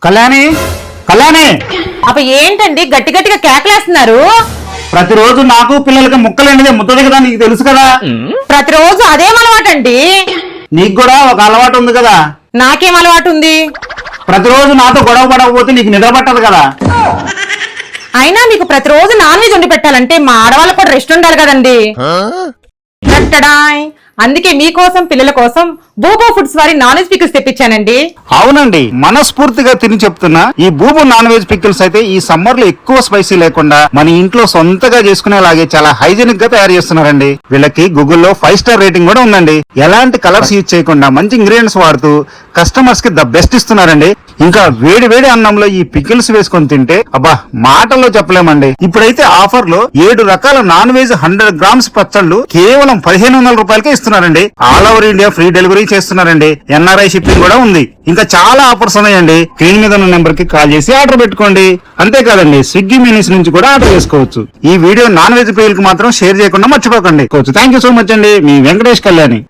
కళ్యాణి కళ్యాణి అప్ప ఏంటండి గట్టి గట్టిగా కేకలేస్తున్నారు? ప్రతిరోజు నాకు పిల్లలకి ముక్కలేనిదే ముద్దది కదా, నీకు తెలుసు కదా. ప్రతిరోజు అదేం అలవాటండి? నీకు కూడా ఒక అలవాటు ఉంది కదా. నాకేం అలవాటు ఉంది? ప్రతిరోజు నాతో గొడవ పడకపోతే నీకు నిద్ర పట్టదు కదా. అయినా మీకు ప్రతిరోజు నాన్ వెజ్ వండి పెట్టాలంటే మా ఆడవాళ్ళకు కూడా రెస్ట్ ఉండాలి కదండి. టట్టడాయ్. అందుకే మీకోసం పిల్లల కోసం బూబో ఫుడ్స్ వారి నాన్ వెజ్ పికిల్స్ తెప్పించానండి. అవునండి, మనస్ఫూర్తిగా తిని చెప్తున్నా, ఈ బూబు నాన్ వెజ్ పికిల్స్ అయితే ఈ సమ్మర్ లో ఎక్కువ స్పైసీ లేకుండా మన ఇంట్లో సొంతగా చేసుకునేలాగే చాలా హైజీనిక్ గా తయారు చేస్తున్నారండి. వీళ్ళకి గూగుల్లో 5 స్టార్ రేటింగ్ కూడా ఉందండి. ఎలాంటి కలర్స్ యూజ్ చేయకుండా మంచి ఇంగ్రీడియంట్స్ వాడుతూ కస్టమర్స్ కి ద బెస్ట్ ఇస్తున్నారండి. ఇంకా వేడి వేడి అన్నంలో ఈ పికిల్స్ వేసుకొని తింటే అబ్బా మాటల్లో చెప్పలేమండి. ఇప్పుడైతే ఆఫర్ లో 7 రకాల నాన్ వెజ్ 100 గ్రామ్స్ పచ్చళ్ళు కేవలం 1500 రూపాయలకే ఇస్తున్నారండి. All over India free delivery చేస్తున్నారండి. ఎన్ఆర్ఐ షిప్పింగ్ కూడా ఉంది. ఇంకా చాలా ఆఫర్స్ ఉన్నాయండి. స్క్రీన్ మీద ఉన్న నెంబర్ కి కాల్ చేసి ఆర్డర్ పెట్టుకోండి. అంతేకాదండి, స్విగ్గీ మినీస్ నుంచి కూడా ఆర్డర్ చేసుకోవచ్చు. ఈ వీడియో నాన్ వెజ్ ప్రియులకు మాత్రం షేర్ చేయకుండా మర్చిపోకండి. థ్యాంక్ యూ సో మచ్ అండి. మీ వెంకటేష్ కళ్యాణి.